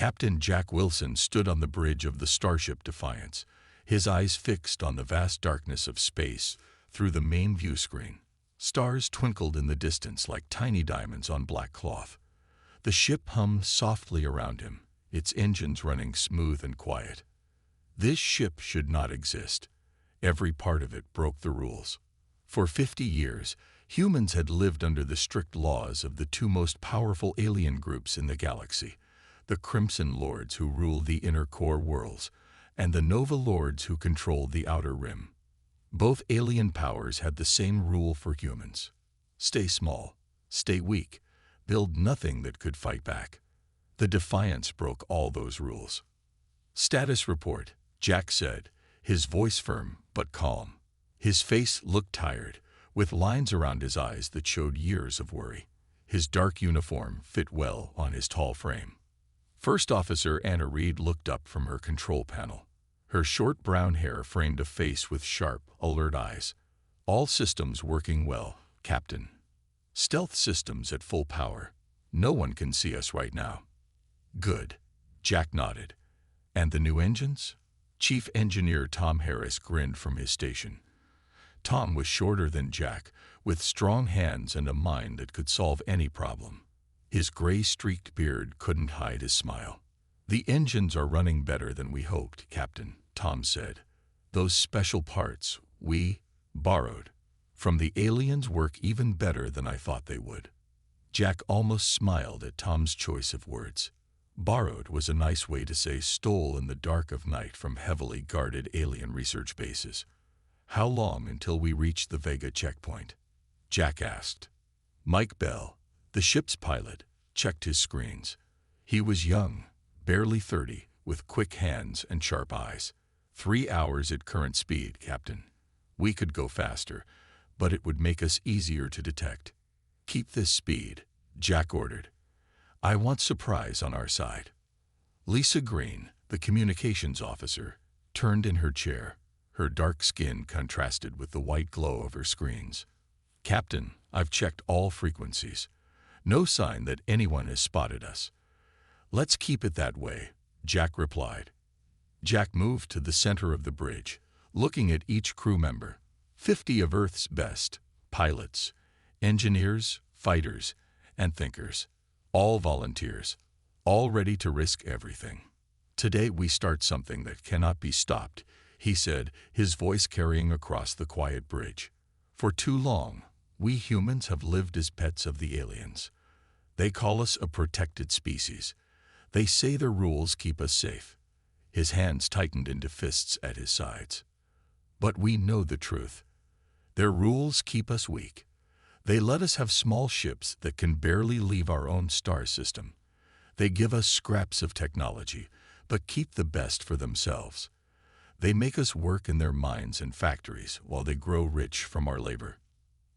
Captain Jack Wilson stood on the bridge of the starship Defiance, his eyes fixed on the vast darkness of space through the main view screen. Stars twinkled in the distance like tiny diamonds on black cloth. The ship hummed softly around him, its engines running smooth and quiet. This ship should not exist. Every part of it broke the rules. For 50 years, humans had lived under the strict laws of the two most powerful alien groups in the galaxy, the Crimson Lords who ruled the inner core worlds, and the Nova Lords who controlled the outer rim. Both alien powers had the same rule for humans. Stay small, stay weak, build nothing that could fight back. The Defiance broke all those rules. "Status report," Jack said, his voice firm but calm. His face looked tired, with lines around his eyes that showed years of worry. His dark uniform fit well on his tall frame. First Officer Anna Reed looked up from her control panel. Her short brown hair framed a face with sharp, alert eyes. "All systems working well, Captain. Stealth systems at full power. No one can see us right now." "Good," Jack nodded. "And the new engines?" Chief Engineer Tom Harris grinned from his station. Tom was shorter than Jack, with strong hands and a mind that could solve any problem. His gray-streaked beard couldn't hide his smile. "The engines are running better than we hoped, Captain," Tom said. "Those special parts we borrowed from the aliens work even better than I thought they would." Jack almost smiled at Tom's choice of words. Borrowed was a nice way to say stole in the dark of night from heavily guarded alien research bases. "How long until we reach the Vega checkpoint?" Jack asked. Mike Bell, the ship's pilot, checked his screens. He was young, barely 30, with quick hands and sharp eyes. 3 hours at current speed, Captain. We could go faster, but it would make us easier to detect. "Keep this speed," Jack ordered. "I want surprise on our side." Lisa Green, the communications officer, turned in her chair. Her dark skin contrasted with the white glow of her screens. "Captain, I've checked all frequencies. No sign that anyone has spotted us." "Let's keep it that way," Jack replied. Jack moved to the center of the bridge, looking at each crew member. 50 of Earth's best, pilots, engineers, fighters, and thinkers. All volunteers, all ready to risk everything. "Today we start something that cannot be stopped," he said, his voice carrying across the quiet bridge. "For too long, we humans have lived as pets of the aliens. They call us a protected species. They say their rules keep us safe." His hands tightened into fists at his sides. "But we know the truth. Their rules keep us weak. They let us have small ships that can barely leave our own star system. They give us scraps of technology, but keep the best for themselves. They make us work in their mines and factories while they grow rich from our labor."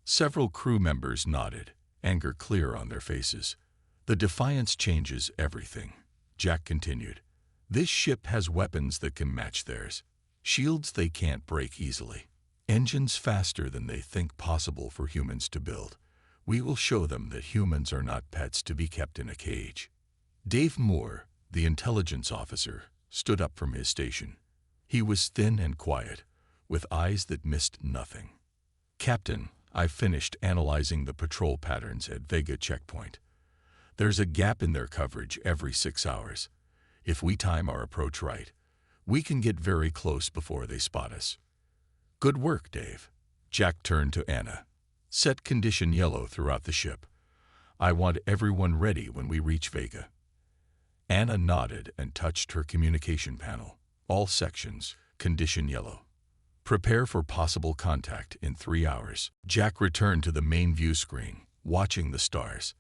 Several crew members nodded, anger clear on their faces. "The Defiance changes everything," Jack continued. "This ship has weapons that can match theirs, shields they can't break easily, engines faster than they think possible for humans to build. We will show them that humans are not pets to be kept in a cage." Dave Moore, the intelligence officer, stood up from his station. He was thin and quiet, with eyes that missed nothing. "Captain, I've finished analyzing the patrol patterns at Vega checkpoint. There's a gap in their coverage every 6 hours. If we time our approach right, we can get very close before they spot us." "Good work, Dave." Jack turned to Anna. "Set condition yellow throughout the ship. I want everyone ready when we reach Vega." Anna nodded and touched her communication panel. "All sections, condition yellow. Prepare for possible contact in 3 hours." Jack returned to the main view screen, watching the stars.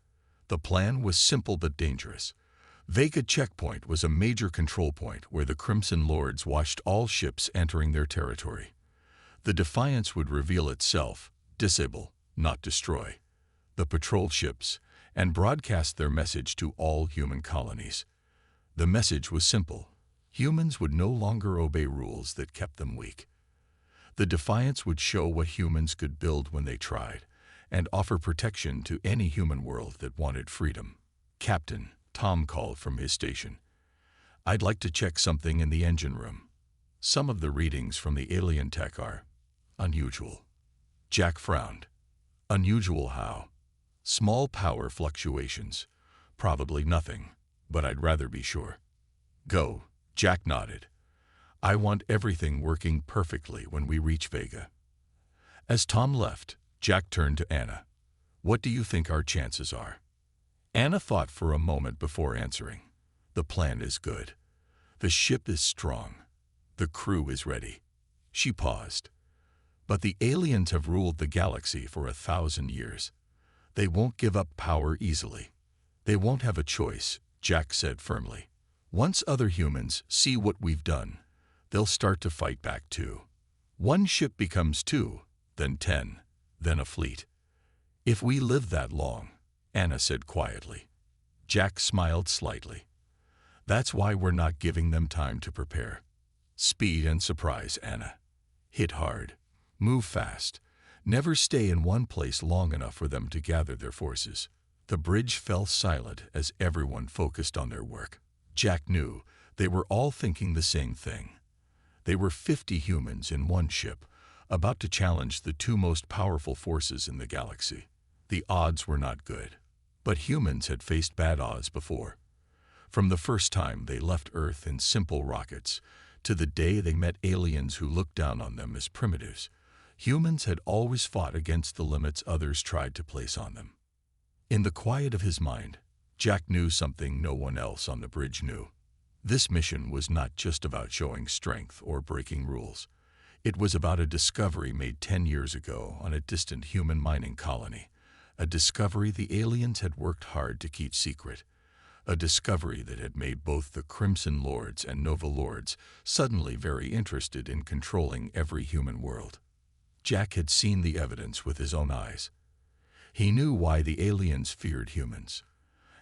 The plan was simple but dangerous. Vega checkpoint was a major control point where the Crimson Lords watched all ships entering their territory. The Defiance would reveal itself, disable, not destroy, the patrol ships, and broadcast their message to all human colonies. The message was simple. Humans would no longer obey rules that kept them weak. The Defiance would show what humans could build when they tried, and offer protection to any human world that wanted freedom. "Captain," Tom called from his station. I'd like to check something in the engine room. Some of the readings from the alien tech are unusual. Jack frowned. Unusual how? Small power fluctuations. Probably nothing, but I'd rather be sure. Go, Jack nodded. I want everything working perfectly when we reach Vega. As Tom left, Jack turned to Anna. What do you think our chances are? Anna thought for a moment before answering. The plan is good. The ship is strong. The crew is ready. She paused. But the aliens have ruled the galaxy for 1,000 years. They won't give up power easily. They won't have a choice, Jack said firmly. Once other humans see what we've done, they'll start to fight back too. One ship becomes 2, then 10, then a fleet. If we live that long, Anna said quietly. Jack smiled slightly. That's why we're not giving them time to prepare. Speed and surprise, Anna. Hit hard. Move fast. Never stay in one place long enough for them to gather their forces. The bridge fell silent as everyone focused on their work. Jack knew they were all thinking the same thing. They were 50 humans in one ship, about to challenge the 2 most powerful forces in the galaxy. The odds were not good, but humans had faced bad odds before. From the first time they left Earth in simple rockets, to the day they met aliens who looked down on them as primitives, humans had always fought against the limits others tried to place on them. In the quiet of his mind, Jack knew something no one else on the bridge knew. This mission was not just about showing strength or breaking rules. It was about a discovery made 10 years ago on a distant human mining colony, a discovery the aliens had worked hard to keep secret, a discovery that had made both the Crimson Lords and Nova Lords suddenly very interested in controlling every human world. Jack had seen the evidence with his own eyes. He knew why the aliens feared humans.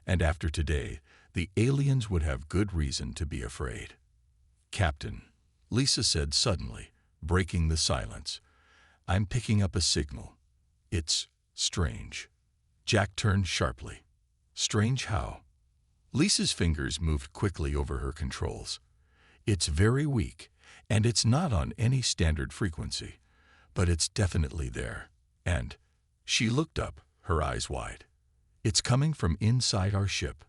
And after today, the aliens would have good reason to be afraid. Captain, Lisa said suddenly, breaking the silence, I'm picking up a signal. It's strange. Jack turned sharply. Strange how? Lisa's fingers moved quickly over her controls. It's very weak, and it's not on any standard frequency, but it's definitely there. And she looked up, her eyes wide. It's coming from inside our ship.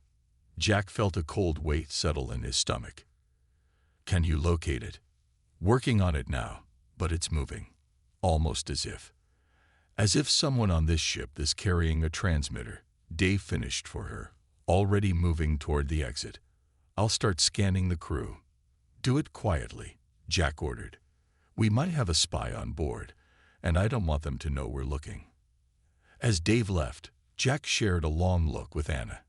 Jack felt a cold weight settle in his stomach. Can you locate it? Working on it now, but it's moving. Almost as if someone on this ship is carrying a transmitter. Dave finished for her, already moving toward the exit. I'll start scanning the crew. Do it quietly, Jack ordered. We might have a spy on board, and I don't want them to know we're looking. As Dave left, Jack shared a long look with Anna.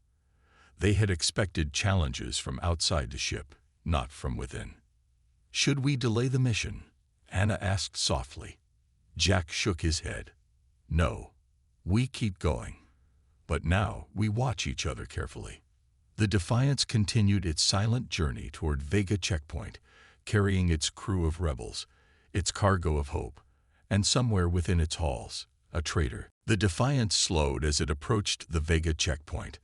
They had expected challenges from outside the ship, not from within. Should we delay the mission? Anna asked softly. Jack shook his head. No, we keep going. But now we watch each other carefully. The Defiance continued its silent journey toward Vega checkpoint, carrying its crew of rebels, its cargo of hope, and somewhere within its halls, a traitor. The Defiance slowed as it approached the Vega checkpoint.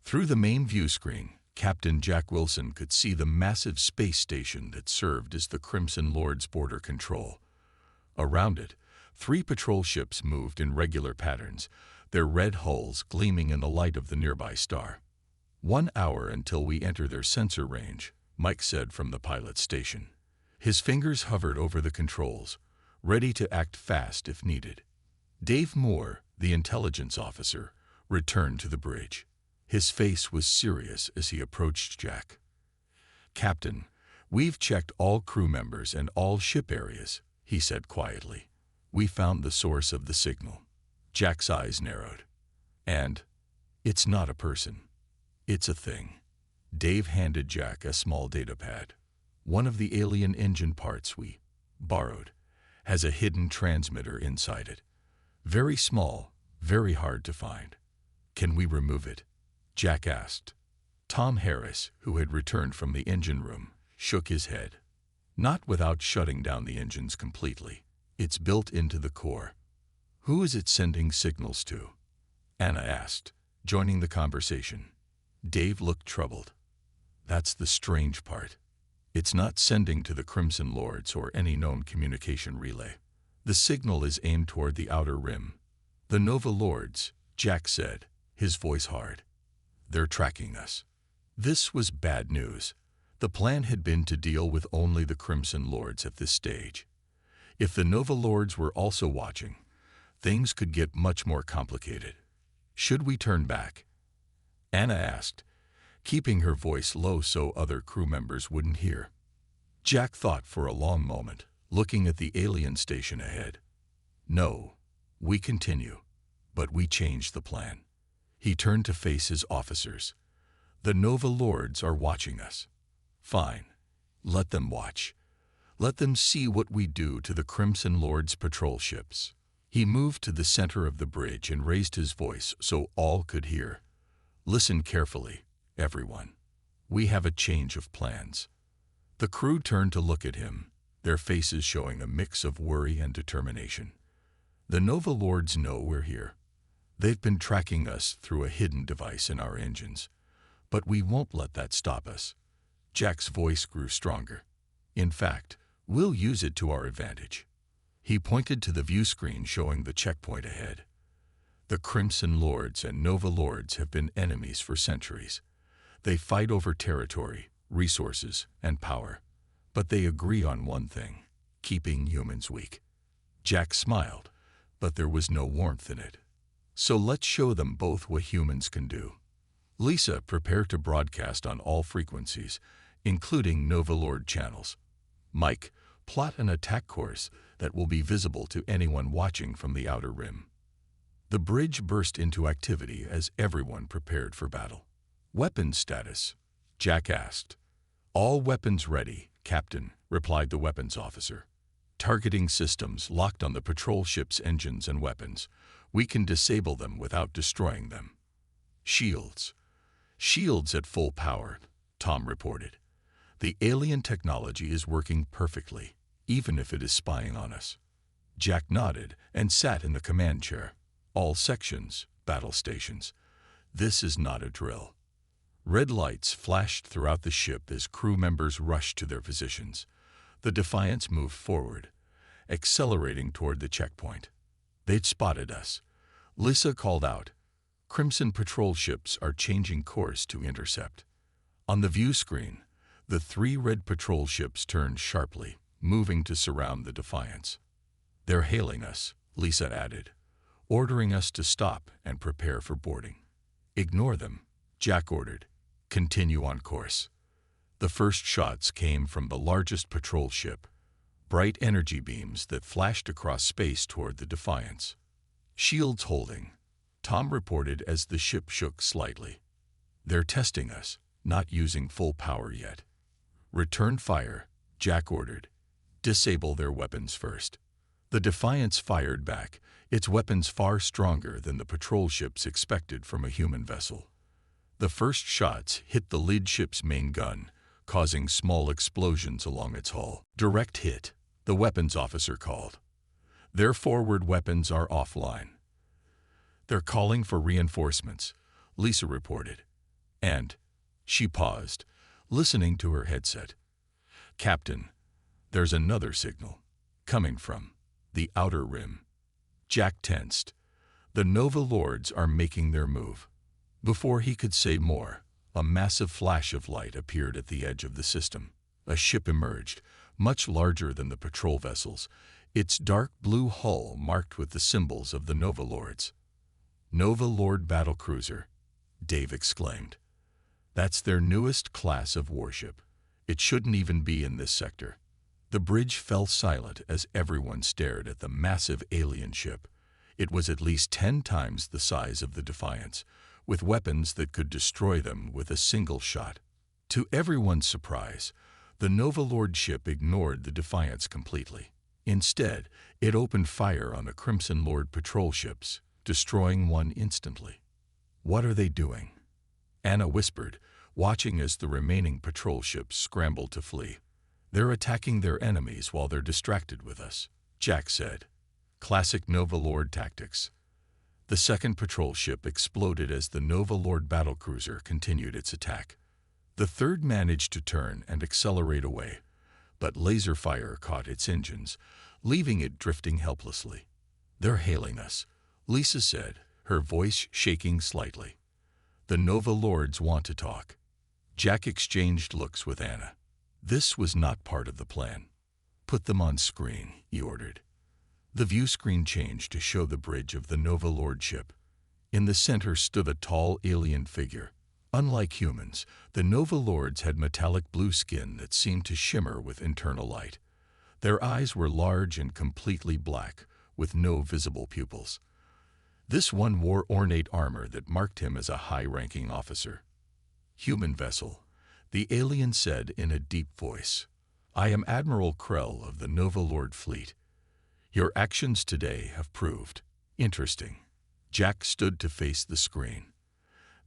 Through the main view screen, Captain Jack Wilson could see the massive space station that served as the Crimson Lord's border control. Around it, 3 patrol ships moved in regular patterns, their red hulls gleaming in the light of the nearby star. 1 hour until we enter their sensor range, Mike said from the pilot's station. His fingers hovered over the controls, ready to act fast if needed. Dave Moore, the intelligence officer, returned to the bridge. His face was serious as he approached Jack. Captain, we've checked all crew members and all ship areas, he said quietly. We found the source of the signal. Jack's eyes narrowed. And it's not a person. It's a thing. Dave handed Jack a small data pad. One of the alien engine parts we borrowed has a hidden transmitter inside it. Very small, very hard to find. Can we remove it? Jack asked. Tom Harris, who had returned from the engine room, shook his head. Not without shutting down the engines completely. It's built into the core. Who is it sending signals to? Anna asked, joining the conversation. Dave looked troubled. That's the strange part. It's not sending to the Crimson Lords or any known communication relay. The signal is aimed toward the outer rim. The Nova Lords, Jack said, his voice hard. They're tracking us. This was bad news. The plan had been to deal with only the Crimson Lords at this stage. If the Nova Lords were also watching, things could get much more complicated. Should we turn back? Anna asked, keeping her voice low so other crew members wouldn't hear. Jack thought for a long moment, looking at the alien station ahead. No, we continue, but we changed the plan. He turned to face his officers. The Nova Lords are watching us. Fine. Let them watch. Let them see what we do to the Crimson Lords' patrol ships. He moved to the center of the bridge and raised his voice so all could hear. Listen carefully, everyone. We have a change of plans. The crew turned to look at him, their faces showing a mix of worry and determination. The Nova Lords know we're here. They've been tracking us through a hidden device in our engines. But we won't let that stop us. Jack's voice grew stronger. In fact, we'll use it to our advantage. He pointed to the view screen showing the checkpoint ahead. The Crimson Lords and Nova Lords have been enemies for centuries. They fight over territory, resources, and power. But they agree on one thing: keeping humans weak. Jack smiled, but there was no warmth in it. So let's show them both what humans can do. Lisa, prepare to broadcast on all frequencies, including Nova Lord channels. Mike, plot an attack course that will be visible to anyone watching from the outer rim. The bridge burst into activity as everyone prepared for battle. Weapons status? Jack asked. All weapons ready, Captain, replied the weapons officer. Targeting systems locked on the patrol ship's engines and weapons. We can disable them without destroying them. Shields. Shields at full power, Tom reported. The alien technology is working perfectly, even if it is spying on us. Jack nodded and sat in the command chair. All sections, battle stations. This is not a drill. Red lights flashed throughout the ship as crew members rushed to their positions. The Defiance moved forward, accelerating toward the checkpoint. They'd spotted us. Lisa called out, Crimson patrol ships are changing course to intercept. On the view screen, the 3 red patrol ships turned sharply, moving to surround the Defiance. They're hailing us, Lisa added, ordering us to stop and prepare for boarding. Ignore them, Jack ordered. Continue on course. The first shots came from the largest patrol ship, bright energy beams that flashed across space toward the Defiance. Shields holding, Tom reported as the ship shook slightly. They're testing us, not using full power yet. Return fire, Jack ordered. Disable their weapons first. The Defiance fired back, its weapons far stronger than the patrol ships expected from a human vessel. The first shots hit the lead ship's main gun, causing small explosions along its hull. Direct hit, the weapons officer called. Their forward weapons are offline. They're calling for reinforcements, Lisa reported. And she paused, listening to her headset. Captain, there's another signal, coming from the outer rim. Jack tensed. The Nova Lords are making their move. Before he could say more, a massive flash of light appeared at the edge of the system. A ship emerged, much larger than the patrol vessels, its dark blue hull marked with the symbols of the Nova Lords. Nova Lord battlecruiser, Dave exclaimed. That's their newest class of warship. It shouldn't even be in this sector. The bridge fell silent as everyone stared at the massive alien ship. It was at least 10 times the size of the Defiance, with weapons that could destroy them with a single shot. To everyone's surprise, the Nova Lord ship ignored the Defiance completely. Instead, it opened fire on the Crimson Lord patrol ships, destroying one instantly. What are they doing? Anna whispered, watching as the remaining patrol ships scrambled to flee. They're attacking their enemies while they're distracted with us, Jack said. Classic Nova Lord tactics. The second patrol ship exploded as the Nova Lord battlecruiser continued its attack. The third managed to turn and accelerate away, but laser fire caught its engines, leaving it drifting helplessly. "They're hailing us," Lisa said, her voice shaking slightly. "The Nova Lords want to talk." Jack exchanged looks with Anna. This was not part of the plan. "Put them on screen," he ordered. The view screen changed to show the bridge of the Nova Lord ship. In the center stood a tall alien figure. Unlike humans, the Nova Lords had metallic blue skin that seemed to shimmer with internal light. Their eyes were large and completely black, with no visible pupils. This one wore ornate armor that marked him as a high-ranking officer. "Human vessel," the alien said in a deep voice. "I am Admiral Krell of the Nova Lord fleet. Your actions today have proved interesting." Jack stood to face the screen.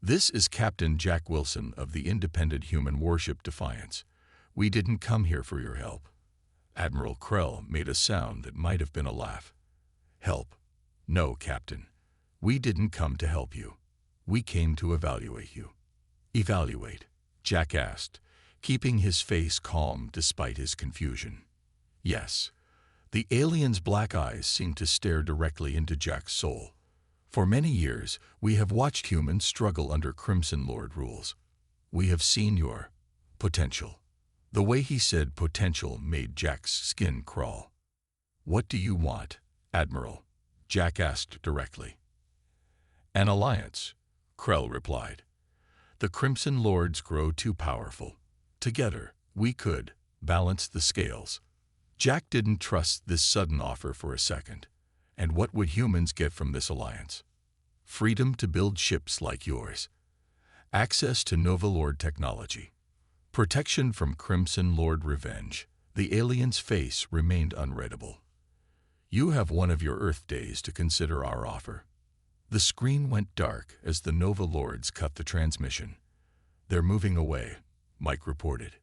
"This is Captain Jack Wilson of the independent human warship Defiance. We didn't come here for your help." Admiral Krell made a sound that might have been a laugh. "Help? No, Captain. We didn't come to help you. We came to evaluate you." "Evaluate?" Jack asked, keeping his face calm despite his confusion. "Yes." The alien's black eyes seemed to stare directly into Jack's soul. "For many years, we have watched humans struggle under Crimson Lord rules. We have seen your potential." The way he said potential made Jack's skin crawl. "What do you want, Admiral?" Jack asked directly. "An alliance," Krell replied. "The Crimson Lords grow too powerful. Together, we could balance the scales." Jack didn't trust this sudden offer for a second. And what would humans get from this alliance? Freedom to build ships like yours. Access to Nova Lord technology. Protection from Crimson Lord revenge. The alien's face remained unreadable. "You have one of your Earth days to consider our offer." The screen went dark as the Nova Lords cut the transmission. "They're moving away," Mike reported,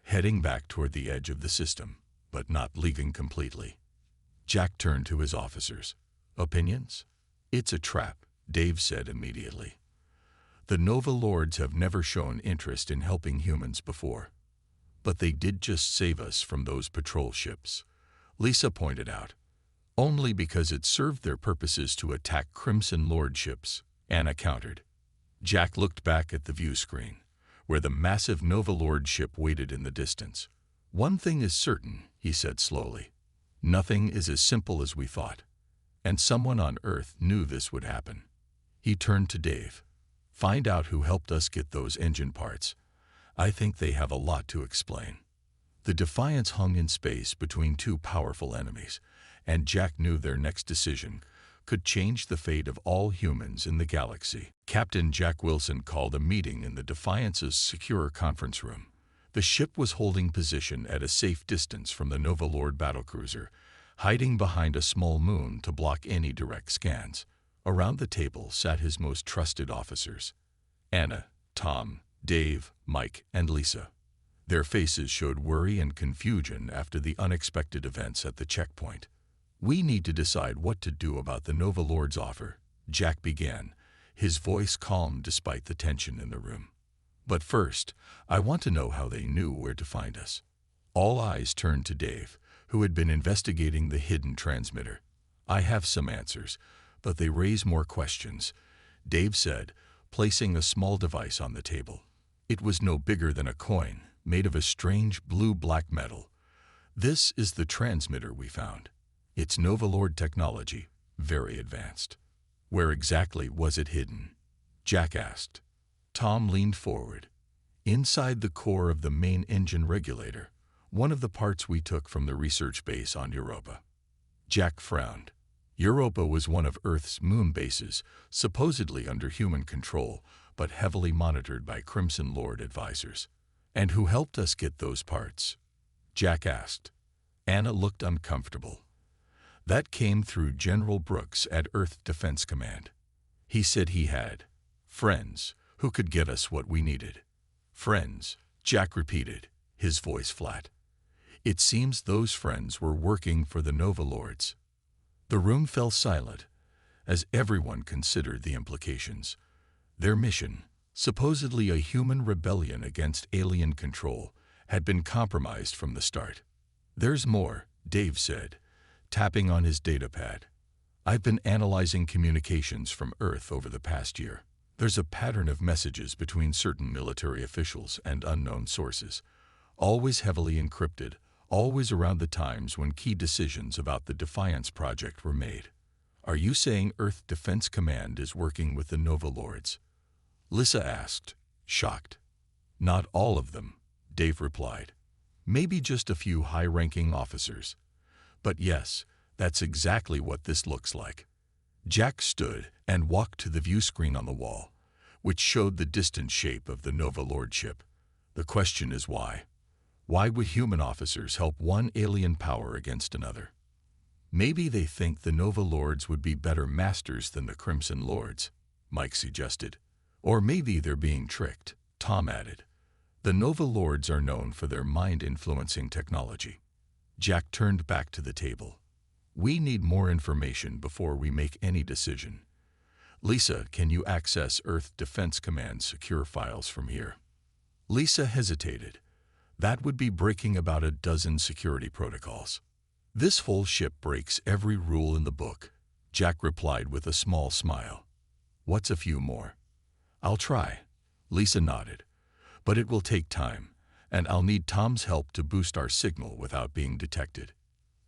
heading back toward the edge of the system, but not leaving completely. Jack turned to his officers. "Opinions?" "It's a trap," Dave said immediately. "The Nova Lords have never shown interest in helping humans before. But they did just save us from those patrol ships," Lisa pointed out. "Only because it served their purposes to attack Crimson Lord ships," Anna countered. Jack looked back at the view screen, where the massive Nova Lord ship waited in the distance. "One thing is certain," he said slowly. "Nothing is as simple as we thought. And someone on Earth knew this would happen." He turned to Dave. "Find out who helped us get those engine parts. I think they have a lot to explain." The Defiance hung in space between two powerful enemies, and Jack knew their next decision could change the fate of all humans in the galaxy. Captain Jack Wilson called a meeting in the Defiance's secure conference room. The ship was holding position at a safe distance from the Nova Lord battlecruiser, hiding behind a small moon to block any direct scans. Around the table sat his most trusted officers: Anna, Tom, Dave, Mike, and Lisa. Their faces showed worry and confusion after the unexpected events at the checkpoint. "We need to decide what to do about the Nova Lord's offer," Jack began, his voice calm despite the tension in the room. "But first, I want to know how they knew where to find us." All eyes turned to Dave, who had been investigating the hidden transmitter. "I have some answers, but they raise more questions," Dave said, placing a small device on the table. It was no bigger than a coin, made of a strange blue-black metal. "This is the transmitter we found. It's Nova Lord technology, very advanced." "Where exactly was it hidden?" Jack asked. Tom leaned forward. "Inside the core of the main engine regulator, one of the parts we took from the research base on Europa." Jack frowned. Europa was one of Earth's moon bases, supposedly under human control, but heavily monitored by Crimson Lord advisors. "And who helped us get those parts?" Jack asked. Anna looked uncomfortable. "That came through General Brooks at Earth Defense Command. He said he had friends who could get us what we needed." "Friends," Jack repeated, his voice flat. "It seems those friends were working for the Nova Lords." The room fell silent as everyone considered the implications. Their mission, Supposedly a human rebellion against alien control had been compromised from the start. "There's more," Dave said, tapping on his datapad. "I've been analyzing communications from Earth over the past year. There's a pattern of messages between certain military officials and unknown sources, always heavily encrypted, always around the times when key decisions about the Defiance project were made. Are you saying Earth Defense Command is working with the Nova Lords?" Lisa asked, shocked. "Not all of them," Dave replied. "Maybe just a few high-ranking officers. But yes, that's exactly what this looks like." Jack stood and walked to the view screen on the wall, which showed the distant shape of the Nova Lordship. "The question is why? Why would human officers help one alien power against another?" "Maybe they think the Nova Lords would be better masters than the Crimson Lords," Mike suggested. "Or maybe they're being tricked," Tom added. "The Nova Lords are known for their mind-influencing technology." Jack turned back to the table. "We need more information before we make any decision. Lisa, can you access Earth Defense Command secure files from here?" Lisa hesitated. That would be breaking about a dozen security protocols. "This whole ship breaks every rule in the book," Jack replied with a small smile. "What's a few more?" "I'll try," Lisa nodded. "But it will take time, and I'll need Tom's help to boost our signal without being detected."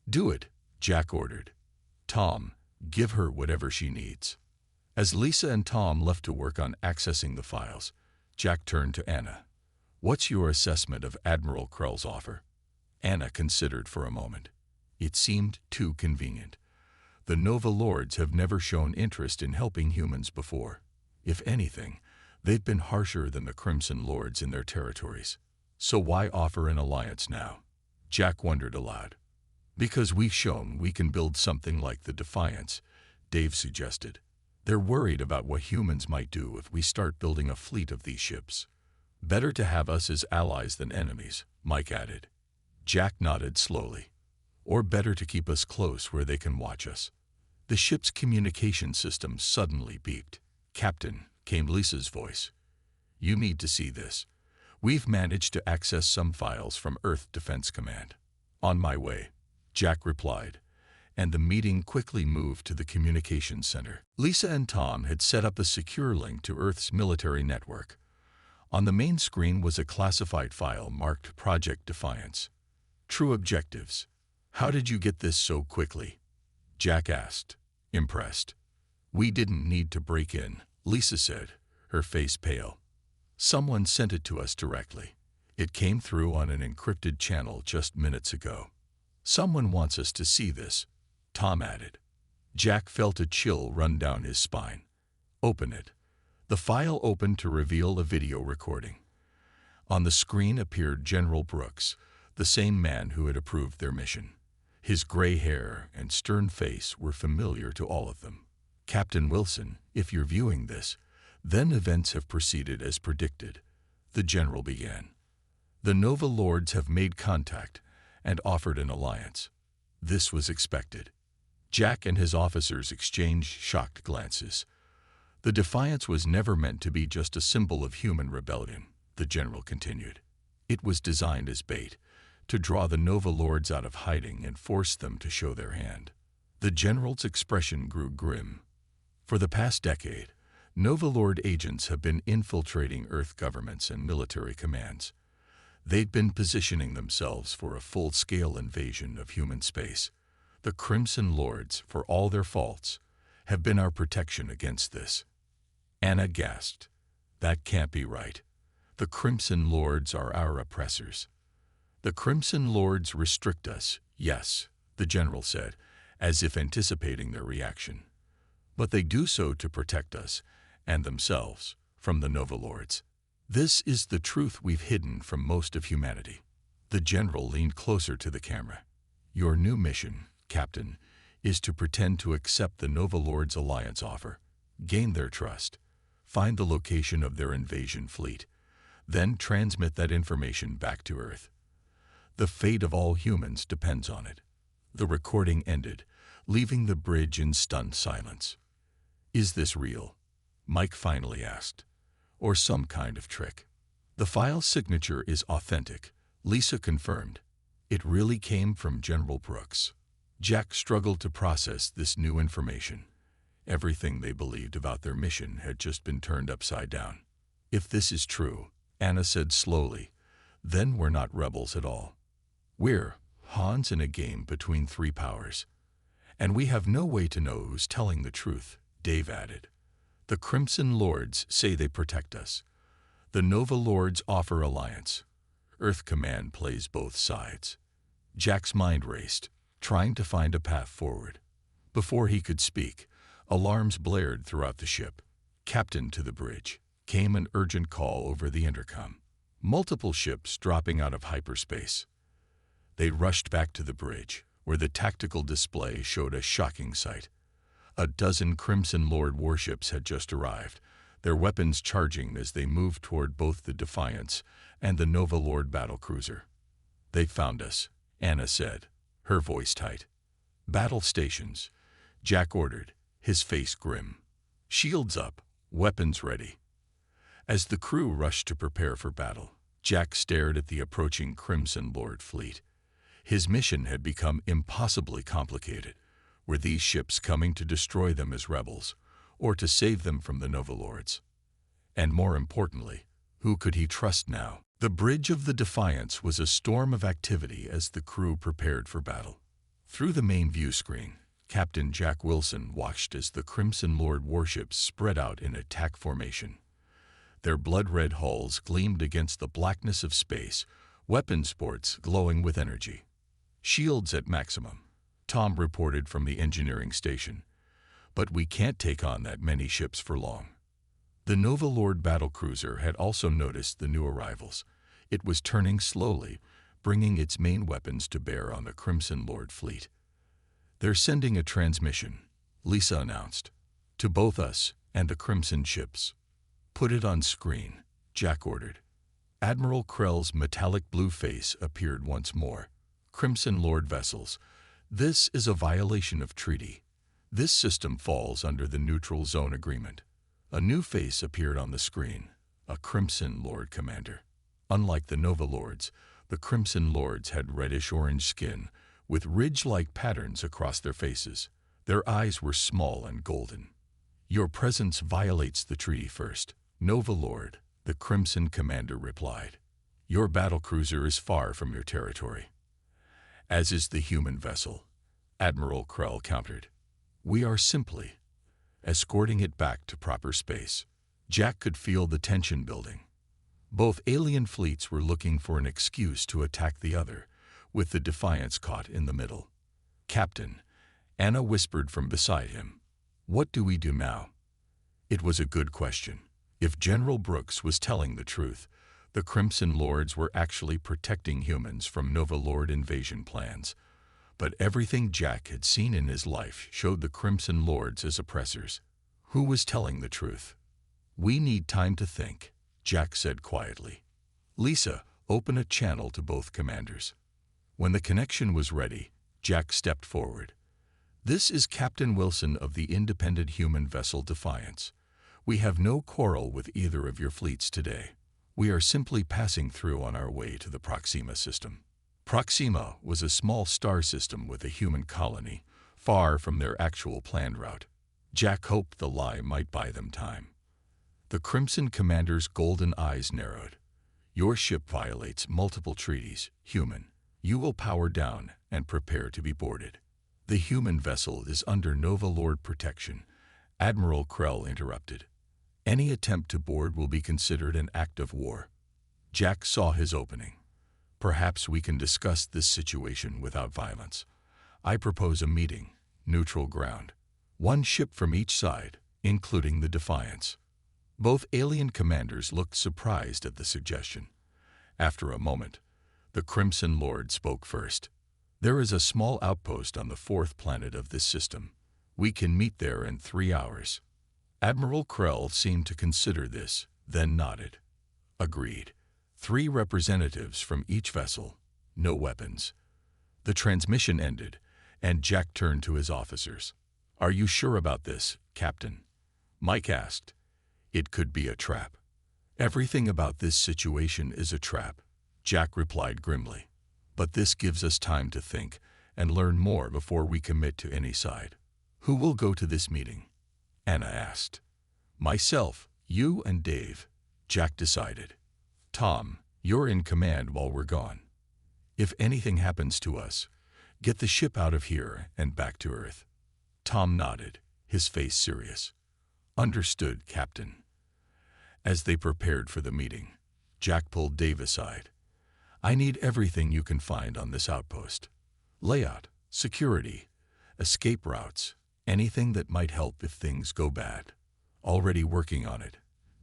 "Do it," Jack ordered. "Tom, give her whatever she needs." As Lisa and Tom left to work on accessing the files, Jack turned to Anna. "What's your assessment of Admiral Krell's offer?" Anna considered for a moment. It seemed too convenient. The Nova Lords have never shown interest in helping humans before. If anything, they've been harsher than the Crimson Lords in their territories. So why offer an alliance now? Jack wondered aloud. "Because we've shown we can build something like the Defiance," Dave suggested. "They're worried about what humans might do if we start building a fleet of these ships." "Better to have us as allies than enemies," Mike added. Jack nodded slowly. "Or better to keep us close where they can watch us." The ship's communication system suddenly beeped. "Captain," came Lisa's voice. "You need to see this. We've managed to access some files from Earth Defense Command." "On my way," Jack replied, and the meeting quickly moved to the communications center. Lisa and Tom had set up a secure link to Earth's military network. On the main screen was a classified file marked Project Defiance. "True objectives." "How did you get this so quickly?" Jack asked, impressed. "We didn't need to break in," Lisa said, her face pale. "Someone sent it to us directly. It came through on an encrypted channel just minutes ago." "Someone wants us to see this," Tom added. Jack felt a chill run down his spine. "Open it." The file opened to reveal a video recording. On the screen appeared General Brooks, the same man who had approved their mission. His gray hair and stern face were familiar to all of them. "Captain Wilson, if you're viewing this, then events have proceeded as predicted," the general began. "The Nova Lords have made contact and offered an alliance. This was expected." Jack and his officers exchanged shocked glances. "The Defiance was never meant to be just a symbol of human rebellion," the general continued. "It was designed as bait, to draw the Nova Lords out of hiding and force them to show their hand." The general's expression grew grim. "For the past decade, Nova Lord agents have been infiltrating Earth governments and military commands. They'd been positioning themselves for a full-scale invasion of human space. The Crimson Lords, for all their faults, have been our protection against this." Anna gasped. "That can't be right. The Crimson Lords are our oppressors." "The Crimson Lords restrict us, yes," the general said, as if anticipating their reaction. "But they do so to protect us, and themselves, from the Nova Lords. This is the truth we've hidden from most of humanity." The general leaned closer to the camera. "Your new mission, Captain, is to pretend to accept the Nova Lords' alliance offer, gain their trust, find the location of their invasion fleet, then transmit that information back to Earth. The fate of all humans depends on it." The recording ended, leaving the bridge in stunned silence. "Is this real?" Mike finally asked. or some kind of trick. The file signature is authentic, Lisa confirmed. It really came from General Brooks. Jack struggled to process this new information. Everything they believed about their mission had just been turned upside down. If this is true, Anna said slowly, then we're not rebels at all. We're pawns in a game between three powers. And we have no way to know who's telling the truth, Dave added. The Crimson Lords say they protect us. The Nova Lords offer alliance. Earth Command plays both sides. Jack's mind raced, trying to find a path forward. Before he could speak, alarms blared throughout the ship. Captain, to the bridge, came an urgent call over the intercom. Multiple ships dropping out of hyperspace. They rushed back to the bridge, where the tactical display showed a shocking sight. A dozen Crimson Lord warships had just arrived, their weapons charging as they moved toward both the Defiance and the Nova Lord battlecruiser. They found us, Anna said, her voice tight. Battle stations, Jack ordered, his face grim. Shields up, weapons ready. As the crew rushed to prepare for battle, Jack stared at the approaching Crimson Lord fleet. His mission had become impossibly complicated. Were these ships coming to destroy them as rebels, or to save them from the Nova Lords? And more importantly, who could he trust now? The bridge of the Defiance was a storm of activity as the crew prepared for battle. Through the main view screen, Captain Jack Wilson watched as the Crimson Lord warships spread out in attack formation. Their blood-red hulls gleamed against the blackness of space, weapon sports glowing with energy. Shields at maximum, Tom reported from the engineering station. But we can't take on that many ships for long. The Nova Lord battlecruiser had also noticed the new arrivals. It was turning slowly, bringing its main weapons to bear on the Crimson Lord fleet. They're sending a transmission, Lisa announced, to both us and the Crimson ships. Put it on screen, Jack ordered. Admiral Krell's metallic blue face appeared once more. Crimson Lord vessels, this is a violation of treaty. This system falls under the Neutral Zone Agreement. A new face appeared on the screen, a Crimson Lord commander. Unlike the Nova Lords, the Crimson Lords had reddish-orange skin, with ridge-like patterns across their faces. Their eyes were small and golden. Your presence violates the treaty first, Nova Lord, the Crimson commander replied. Your battlecruiser is far from your territory. As is the human vessel, Admiral Krell countered. We are simply escorting it back to proper space. Jack could feel the tension building. Both alien fleets were looking for an excuse to attack the other, with the Defiance caught in the middle. Captain, Anna whispered from beside him. What do we do now? It was a good question. If General Brooks was telling the truth, the Crimson Lords were actually protecting humans from Nova Lord invasion plans. But everything Jack had seen in his life showed the Crimson Lords as oppressors. Who was telling the truth? We need time to think, Jack said quietly. Lisa, open a channel to both commanders. When the connection was ready, Jack stepped forward. This is Captain Wilson of the independent human vessel Defiance. We have no quarrel with either of your fleets today. We are simply passing through on our way to the Proxima system. Proxima was a small star system with a human colony, far from their actual planned route. Jack hoped the lie might buy them time. The Crimson commander's golden eyes narrowed. Your ship violates multiple treaties, human. You will power down and prepare to be boarded. The human vessel is under Nova Lord protection, Admiral Krell interrupted. Any attempt to board will be considered an act of war. Jack saw his opening. Perhaps we can discuss this situation without violence. I propose a meeting, neutral ground. One ship from each side, including the Defiance. Both alien commanders looked surprised at the suggestion. After a moment, the Crimson Lord spoke first. There is a small outpost on the fourth planet of this system. We can meet there in 3 hours. Admiral Krell seemed to consider this, then nodded. Agreed. 3 representatives from each vessel, no weapons. The transmission ended, and Jack turned to his officers. Are you sure about this, Captain? Mike asked. It could be a trap. Everything about this situation is a trap, Jack replied grimly. But this gives us time to think and learn more before we commit to any side. Who will go to this meeting? Anna asked. Myself, you and Dave, Jack decided. Tom, you're in command while we're gone. If anything happens to us, get the ship out of here and back to Earth. Tom nodded, his face serious. Understood, Captain. As they prepared for the meeting, Jack pulled Dave aside. I need everything you can find on this outpost. Layout, security, escape routes, anything that might help if things go bad. Already working on it,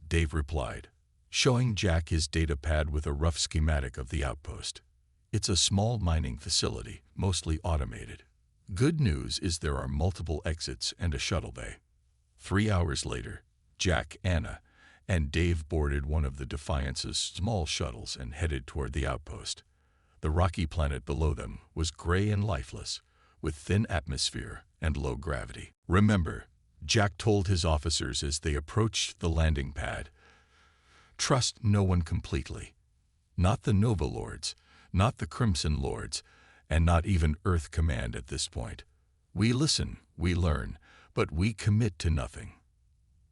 Dave replied, showing Jack his data pad with a rough schematic of the outpost. It's a small mining facility, mostly automated. Good news is there are multiple exits and a shuttle bay. 3 hours later, Jack, Anna, and Dave boarded one of the Defiance's small shuttles and headed toward the outpost. The rocky planet below them was gray and lifeless, with thin atmosphere and low gravity. Remember, Jack told his officers as they approached the landing pad, trust no one completely. Not the Nova Lords, not the Crimson Lords, and not even Earth Command at this point. We listen, we learn, but we commit to nothing.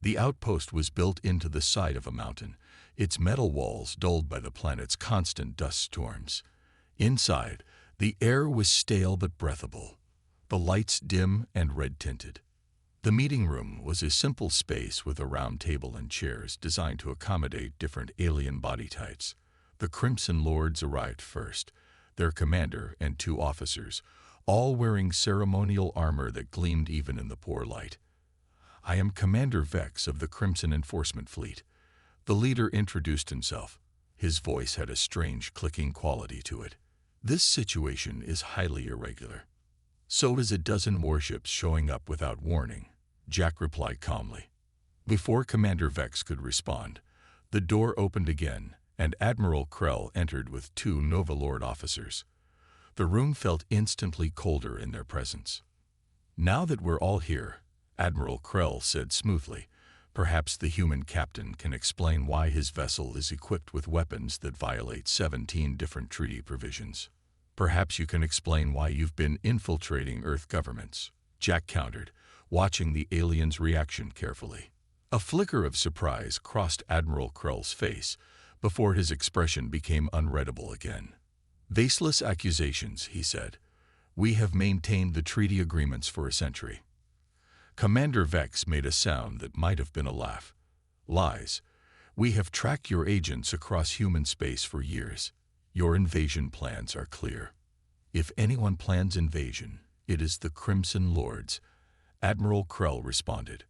The outpost was built into the side of a mountain, its metal walls dulled by the planet's constant dust storms. Inside, the air was stale but breathable, the lights dim and red-tinted. The meeting room was a simple space with a round table and chairs designed to accommodate different alien body types. The Crimson Lords arrived first, their commander and 2 officers, all wearing ceremonial armor that gleamed even in the poor light. I am Commander Vex of the Crimson Enforcement Fleet. The leader introduced himself. His voice had a strange clicking quality to it. This situation is highly irregular. So is a dozen warships showing up without warning, Jack replied calmly. Before Commander Vex could respond, the door opened again, and Admiral Krell entered with 2 Nova Lord officers. The room felt instantly colder in their presence. Now that we're all here, Admiral Krell said smoothly, perhaps the human captain can explain why his vessel is equipped with weapons that violate 17 different treaty provisions. Perhaps you can explain why you've been infiltrating Earth governments, Jack countered, watching the alien's reaction carefully. A flicker of surprise crossed Admiral Krell's face before his expression became unreadable again. Baseless accusations, he said. We have maintained the treaty agreements for a century. Commander Vex made a sound that might have been a laugh. Lies. We have tracked your agents across human space for years. Your invasion plans are clear. If anyone plans invasion, it is the Crimson Lords, Admiral Krell responded.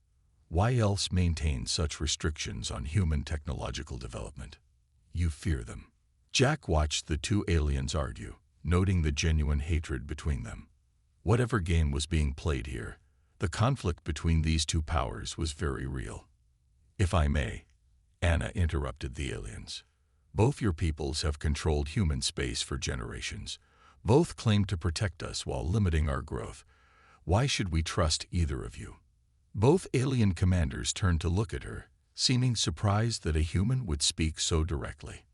Why else maintain such restrictions on human technological development? You fear them. Jack watched the 2 aliens argue, noting the genuine hatred between them. Whatever game was being played here, the conflict between these 2 powers was very real. If I may, Anna interrupted the aliens. Both your peoples have controlled human space for generations. Both claim to protect us while limiting our growth. Why should we trust either of you? Both alien commanders turned to look at her, seeming surprised that a human would speak so directly.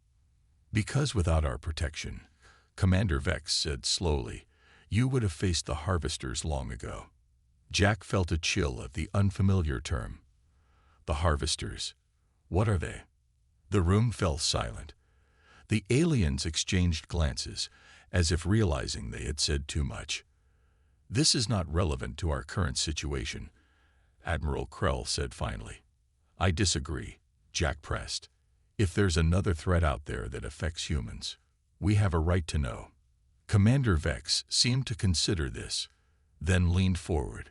Because without our protection, Commander Vex said slowly, you would have faced the Harvesters long ago. Jack felt a chill at the unfamiliar term. The Harvesters. What are they? The room fell silent. The aliens exchanged glances, as if realizing they had said too much. This is not relevant to our current situation, Admiral Krell said finally. I disagree, Jack pressed. If there's another threat out there that affects humans, we have a right to know. Commander Vex seemed to consider this, then leaned forward.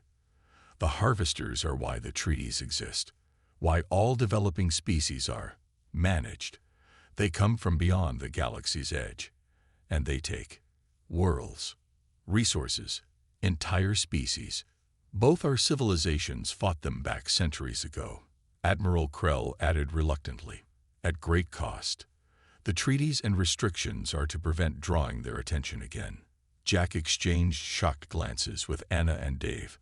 The Harvesters are why the treaties exist, why all developing species are managed. They come from beyond the galaxy's edge, and they take worlds, resources, entire species. Both our civilizations fought them back centuries ago, Admiral Krell added reluctantly, at great cost. The treaties and restrictions are to prevent drawing their attention again. Jack exchanged shocked glances with Anna and Dave.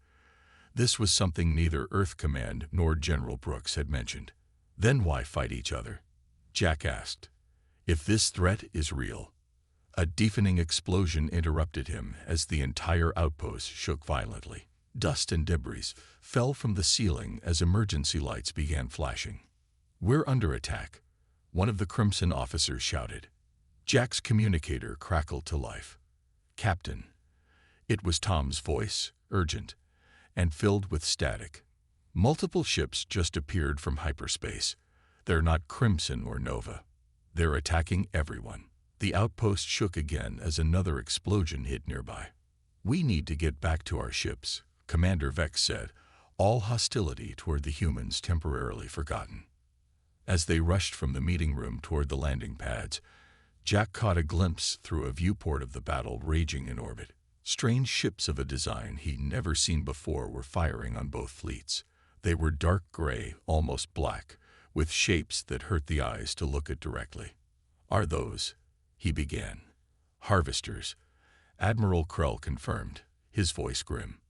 This was something neither Earth Command nor General Brooks had mentioned. Then why fight each other? Jack asked. "If this threat is real." A deafening explosion interrupted him as the entire outpost shook violently. Dust and debris fell from the ceiling as emergency lights began flashing. "We're under attack," one of the Crimson officers shouted. Jack's communicator crackled to life. "Captain." It was Tom's voice, urgent, and filled with static. "Multiple ships just appeared from hyperspace. They're not Crimson or Nova. They're attacking everyone." The outpost shook again as another explosion hit nearby. "We need to get back to our ships," Commander Vex said, all hostility toward the humans temporarily forgotten. As they rushed from the meeting room toward the landing pads, Jack caught a glimpse through a viewport of the battle raging in orbit. Strange ships of a design he'd never seen before were firing on both fleets. They were dark gray, almost black, with shapes that hurt the eyes to look at directly. "Are those," he began. "Harvesters," Admiral Krell confirmed, his voice grim.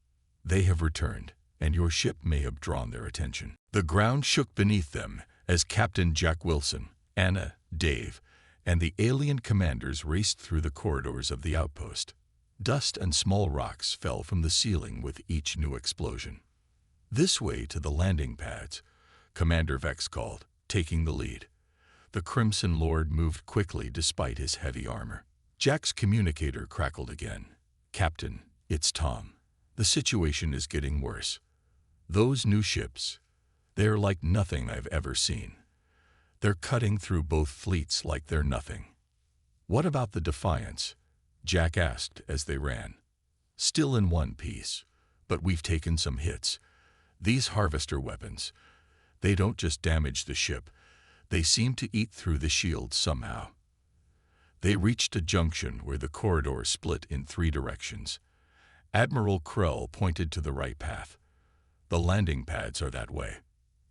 "They have returned, and your ship may have drawn their attention." The ground shook beneath them as Captain Jack Wilson, Anna, Dave, and the alien commanders raced through the corridors of the outpost. Dust and small rocks fell from the ceiling with each new explosion. "This way to the landing pads," Commander Vex called, taking the lead. The Crimson Lord moved quickly despite his heavy armor. Jack's communicator crackled again. "Captain, it's Tom. The situation is getting worse. Those new ships, they're like nothing I've ever seen. They're cutting through both fleets like they're nothing." "What about the Defiance?" Jack asked as they ran. "Still in one piece, but we've taken some hits. These harvester weapons, they don't just damage the ship, they seem to eat through the shield somehow." They reached a junction where the corridor split in 3 directions. Admiral Krell pointed to the right path. "The landing pads are that way."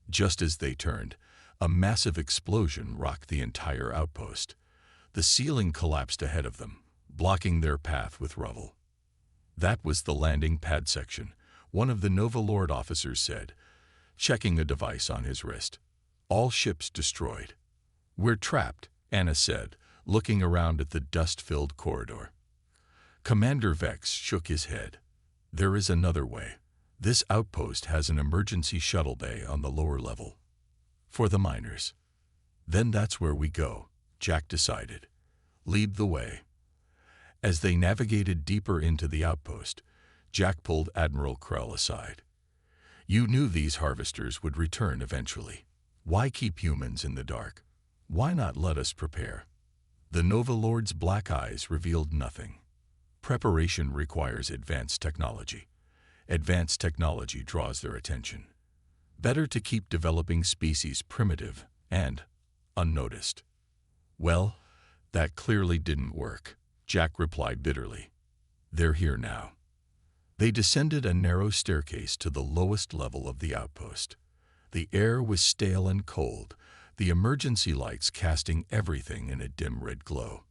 Just as they turned, a massive explosion rocked the entire outpost. The ceiling collapsed ahead of them, blocking their path with rubble. "That was the landing pad section," one of the Nova Lord officers said, checking a device on his wrist. "All ships destroyed." "We're trapped," Anna said, looking around at the dust-filled corridor. Commander Vex shook his head. "There is another way. This outpost has an emergency shuttle bay on the lower level. For the miners." "Then that's where we go," Jack decided. "Lead the way." As they navigated deeper into the outpost, Jack pulled Admiral Krell aside. "You knew these harvesters would return eventually. Why keep humans in the dark? Why not let us prepare?" The Nova Lord's black eyes revealed nothing. "Preparation requires advanced technology. Advanced technology draws their attention. Better to keep developing species primitive and unnoticed." "Well, that clearly didn't work," Jack replied bitterly. "They're here now." They descended a narrow staircase to the lowest level of the outpost. The air was stale and cold, the emergency lights casting everything in a dim red glow.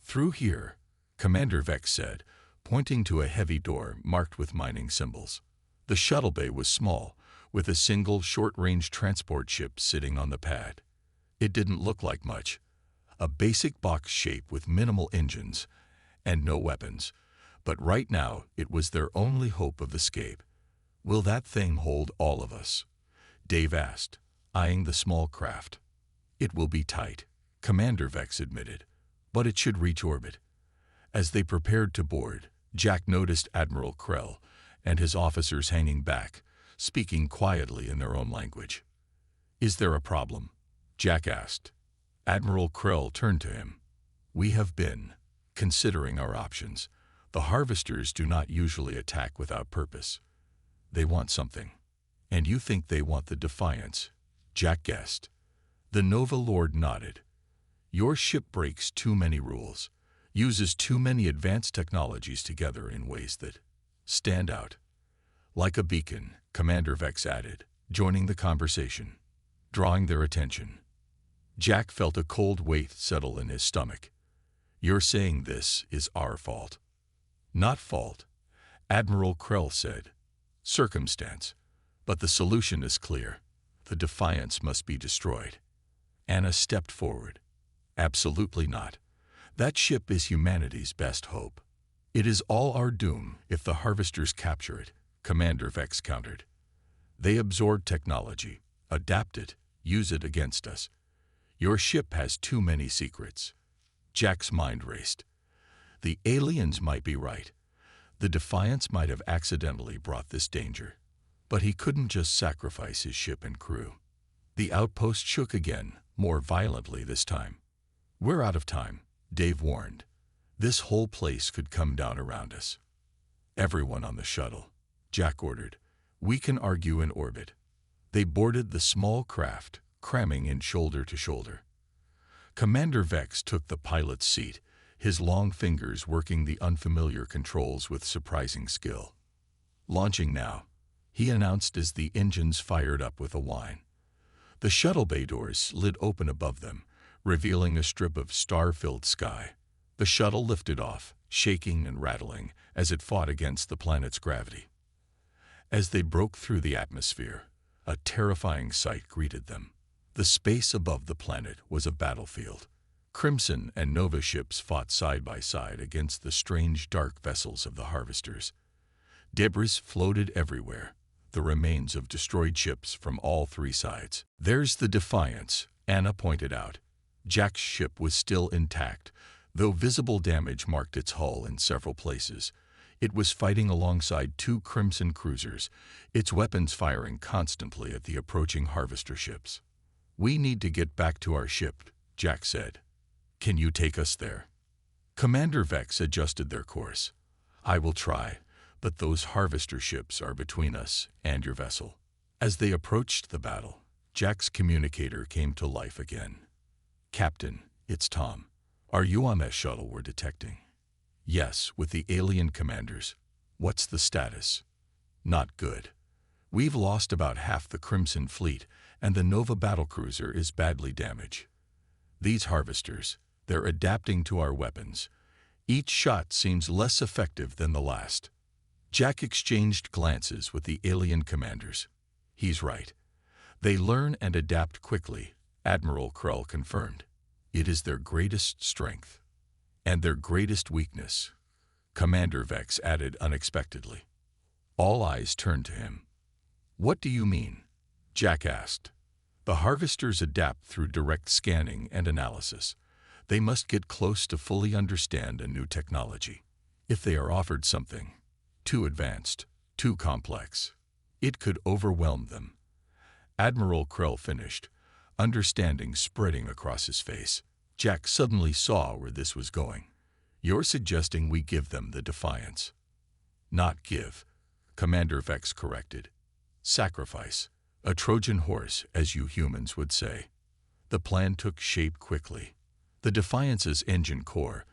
"Through here," Commander Vex said, pointing to a heavy door marked with mining symbols. The shuttle bay was small, with a single short-range transport ship sitting on the pad. It didn't look like much. A basic box shape with minimal engines and no weapons. But right now, it was their only hope of escape. "Will that thing hold all of us?" Dave asked, eyeing the small craft. "It will be tight," Commander Vex admitted, "but it should reach orbit." As they prepared to board, Jack noticed Admiral Krell and his officers hanging back, speaking quietly in their own language. "Is there a problem?" Jack asked. Admiral Krell turned to him. "We have been considering our options. The harvesters do not usually attack without purpose. They want something. And you think they want the Defiance?" Jack guessed. The Nova Lord nodded. "Your ship breaks too many rules, uses too many advanced technologies together in ways that stand out. Like a beacon," Commander Vex added, joining the conversation, drawing their attention. Jack felt a cold weight settle in his stomach. "You're saying this is our fault?" "Not fault," Admiral Krell said. "Circumstance. But the solution is clear. The Defiance must be destroyed." Anna stepped forward. Absolutely not. That ship is humanity's best hope. It is all our doom if the harvesters capture it, Commander Vex countered. They absorb technology, adapt it, use it against us. Your ship has too many secrets. Jack's mind raced. The aliens might be right. The Defiance might have accidentally brought this danger. But he couldn't just sacrifice his ship and crew. The outpost shook again, more violently this time. We're out of time, Dave warned. This whole place could come down around us. Everyone on the shuttle, Jack ordered. We can argue in orbit. They boarded the small craft, cramming in shoulder to shoulder. Commander Vex took the pilot's seat, his long fingers working the unfamiliar controls with surprising skill. Launching now, he announced as the engines fired up with a whine. The shuttle bay doors slid open above them, revealing a strip of star-filled sky. The shuttle lifted off, shaking and rattling as it fought against the planet's gravity. As they broke through the atmosphere, a terrifying sight greeted them. The space above the planet was a battlefield. Crimson and Nova ships fought side by side against the strange dark vessels of the harvesters. Debris floated everywhere, the remains of destroyed ships from all three sides. There's the Defiance, Anna pointed out. Jack's ship was still intact, though visible damage marked its hull in several places. It was fighting alongside two Crimson cruisers, its weapons firing constantly at the approaching harvester ships. We need to get back to our ship, Jack said. Can you take us there? Commander Vex adjusted their course. I will try, but those harvester ships are between us and your vessel. As they approached the battle, Jack's communicator came to life again. Captain, it's Tom. Are you on that shuttle we're detecting? Yes, with the alien commanders. What's the status? Not good. We've lost about half the Crimson fleet, and the Nova battlecruiser is badly damaged. These harvesters, they're adapting to our weapons. Each shot seems less effective than the last. Jack exchanged glances with the alien commanders. He's right. They learn and adapt quickly, Admiral Krell confirmed. It is their greatest strength. And their greatest weakness, Commander Vex added unexpectedly. All eyes turned to him. What do you mean? Jack asked. The harvesters adapt through direct scanning and analysis. They must get close to fully understand a new technology. If they are offered something too advanced, too complex, it could overwhelm them. Admiral Krell finished, understanding spreading across his face. Jack suddenly saw where this was going. You're suggesting we give them the Defiance. Not give, Commander Vex corrected. Sacrifice. A Trojan horse, as you humans would say. The plan took shape quickly. The Defiance's engine core,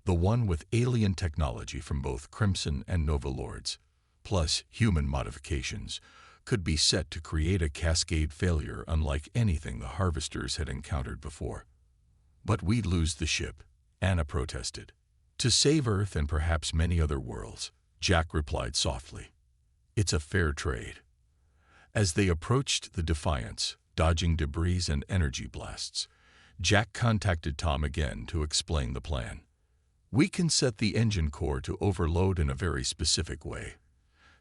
the one with alien technology from both Crimson and Nova Lords, plus human modifications, could be set to create a cascade failure unlike anything the harvesters had encountered before. But we'd lose the ship, Anna protested. To save Earth and perhaps many other worlds, Jack replied softly. It's a fair trade. As they approached the Defiance, dodging debris and energy blasts, Jack contacted Tom again to explain the plan. We can set the engine core to overload in a very specific way.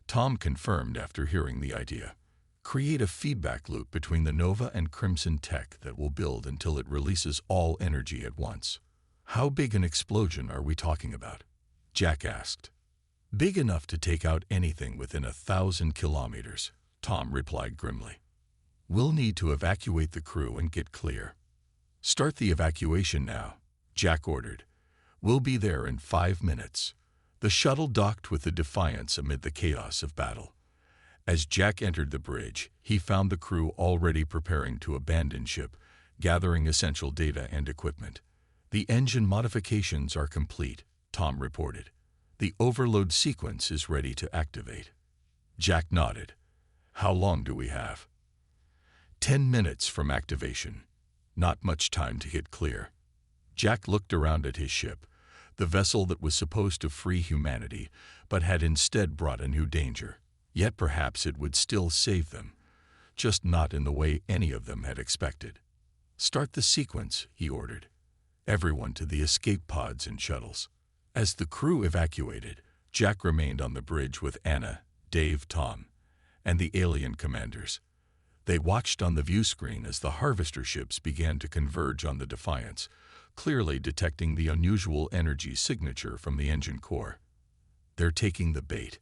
Tom confirmed after hearing the idea. Create a feedback loop between the Nova and Crimson tech that will build until it releases all energy at once. How big an explosion are we talking about? Jack asked. Big enough to take out anything within 1,000 kilometers, Tom replied grimly. We'll need to evacuate the crew and get clear. Start the evacuation now, Jack ordered. We'll be there in 5 minutes. The shuttle docked with the Defiance amid the chaos of battle. As Jack entered the bridge, he found the crew already preparing to abandon ship, gathering essential data and equipment. The engine modifications are complete, Tom reported. The overload sequence is ready to activate. Jack nodded. How long do we have? 10 minutes from activation. Not much time to get clear. Jack looked around at his ship, the vessel that was supposed to free humanity, but had instead brought a new danger. Yet perhaps it would still save them, just not in the way any of them had expected. "Start the sequence," he ordered. "Everyone to the escape pods and shuttles." As the crew evacuated, Jack remained on the bridge with Anna, Dave, Tom, and the alien commanders. They watched on the view screen as the harvester ships began to converge on the Defiance, clearly detecting the unusual energy signature from the engine core. "They're taking the bait,"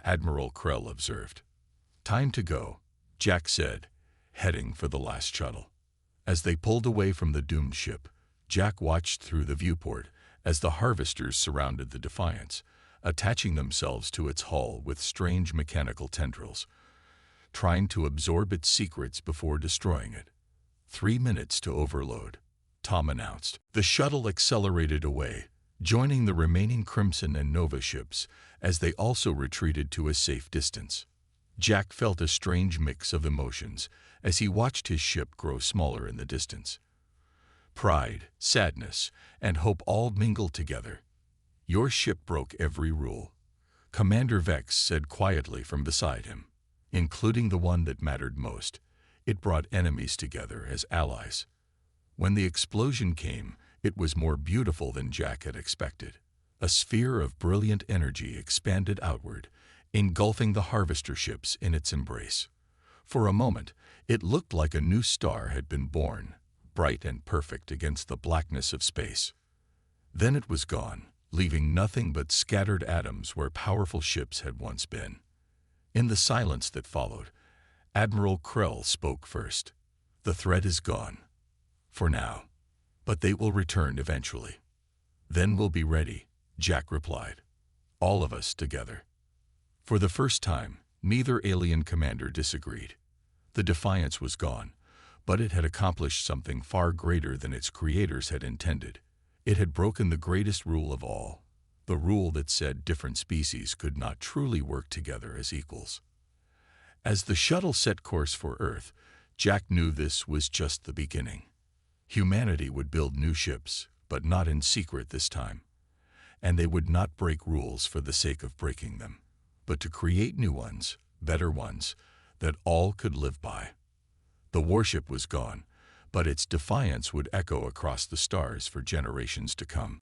Admiral Krell observed. "Time to go," Jack said, heading for the last shuttle. As they pulled away from the doomed ship, Jack watched through the viewport as the harvesters surrounded the Defiance, attaching themselves to its hull with strange mechanical tendrils, trying to absorb its secrets before destroying it. 3 minutes to overload," Tom announced. The shuttle accelerated away, joining the remaining Crimson and Nova ships as they also retreated to a safe distance. Jack felt a strange mix of emotions as he watched his ship grow smaller in the distance. Pride, sadness, and hope all mingled together. "Your ship broke every rule," Commander Vex said quietly from beside him, "including the one that mattered most. It brought enemies together as allies." When the explosion came, it was more beautiful than Jack had expected. A sphere of brilliant energy expanded outward, engulfing the harvester ships in its embrace. For a moment, it looked like a new star had been born, bright and perfect against the blackness of space. Then it was gone, leaving nothing but scattered atoms where powerful ships had once been. In the silence that followed, Admiral Krell spoke first. "The threat is gone. For now. But they will return eventually." "Then we'll be ready," Jack replied. "All of us together." For the first time, neither alien commander disagreed. The Defiance was gone, but it had accomplished something far greater than its creators had intended. It had broken the greatest rule of all, the rule that said different species could not truly work together as equals. As the shuttle set course for Earth, Jack knew this was just the beginning. Humanity would build new ships, but not in secret this time. And they would not break rules for the sake of breaking them, but to create new ones, better ones, that all could live by. The warship was gone, but its defiance would echo across the stars for generations to come.